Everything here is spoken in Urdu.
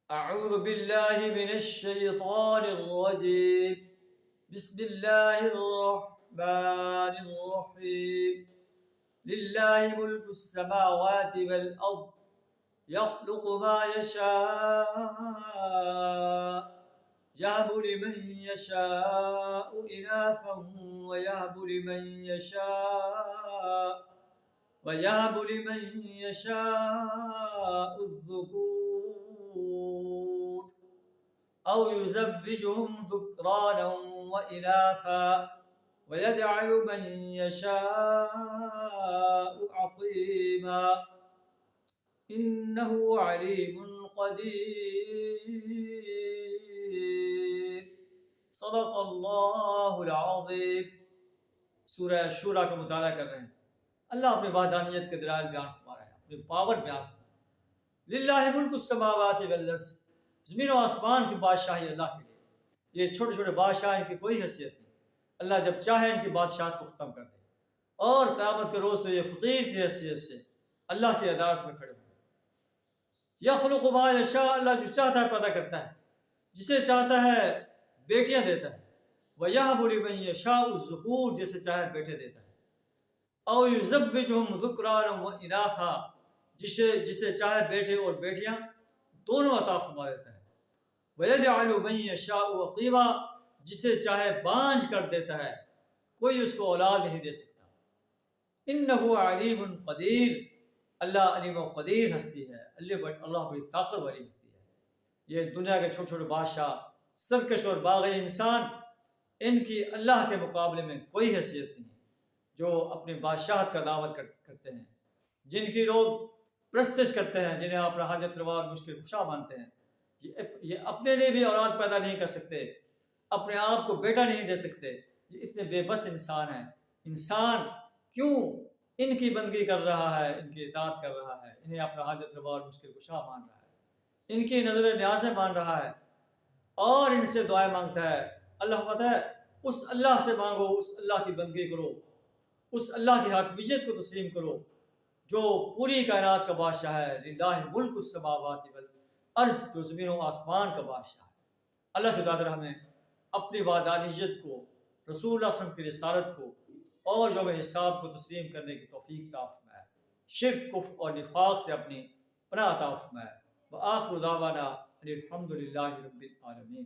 أعوذ بالله من الشيطان الرجيم بسم الله الرحمن الرحيم لله ملك السماوات والأرض يخلق ما يشاء يهب لمن يشاء إناثا ويهب لمن يشاء الذكور أو يزوجهم ذكرانا وإناثا ويجعل من يشاء عقيما إنه عليم قدير صدق اللہ العظیم۔ سورہ شورى کا مطالعہ کر رہے ہیں۔ اللہ اپنی وحدانیت کے دلائل بیان فرما رہا ہے، اپنی پاور بیان فرما رہا ہے۔ للہ ملک السماوات والارض، زمین و آسمان کی بادشاہی اللہ کے لیے۔ یہ چھوٹے چھوٹے بادشاہ، ان کی کوئی حیثیت نہیں۔ اللہ جب چاہے ان کی بادشاہت کو ختم کر دے، اور قیامت کے روز تو یہ فقیر کی حیثیت سے اللہ کی عدالت میں کھڑے ہوں۔ یخلق ما یشاء، اللہ جو چاہتا ہے پیدا کرتا ہے، جسے چاہتا ہے بیٹیاں دیتا ہے۔ وَيَهْبُ لِمَن يَشَاءُ الذُّكُورَ، جسے چاہے بیٹے دیتا ہے۔ أَوْ يُزَوِّجُهُمْ ذُكْرَانًا وَإِنَاثًا، جسے چاہے بیٹے اور بیٹیاں دونوں عطا فرما دیتا ہے۔ وَيَجْعَلُ مَن يَشَاءُ عَقِيمًا، جسے چاہے بانجھ کر دیتا ہے، کوئی اس کو اولاد نہیں دے سکتا۔ إِنَّهُ عَلِيمٌ قَدِيرٌ، اللہ علیم و قدیر ہستی ہے، اللہ بڑی طاقت والی ہستی ہے۔ یہ دنیا کے چھوٹے چھوٹے بادشاہ، سرکش اور باغی انسان، ان کی اللہ کے مقابلے میں کوئی حیثیت نہیں، جو اپنی بادشاہت کا دعویٰ کرتے ہیں، جن کی لوگ پرستش کرتے ہیں، جنہیں اپنا حاجت روا اور مشکل کشا مانتے ہیں۔ یہ اپنے لیے بھی اولاد پیدا نہیں کر سکتے، اپنے آپ کو بیٹا نہیں دے سکتے۔ یہ اتنے بے بس انسان ہیں۔ انسان کیوں ان کی بندگی کر رہا ہے، ان کی اطاعت کر رہا ہے، انہیں اپنا حاجت روا اور مشکل کشا مان رہا ہے، ان کی نظر نیازیں مان رہا ہے، اور ان سے دعائیں مانگتا ہے۔ اللہ پتہ ہے، اس اللہ سے مانگو، اس اللہ کی بندگی کرو، اس اللہ کی حاکمیت کو تسلیم کرو جو پوری کائنات کا بادشاہ ہے۔ للہ ملک السماوات والارض، جو زمین و آسمان کا بادشاہ ہے۔ اللہ سے دعا ہمیں اپنی وحدانیت کو، رسول اللہ صلی اللہ علیہ وسلم کی رسالت کو اور یوم حساب کو تسلیم کرنے کی توفیق عطا فرمائے، شرک، کفر اور نفاق سے اپنی پناہ عطا فرمائے۔ وآخر دعوانا ان الحمد للہ رب العالمین۔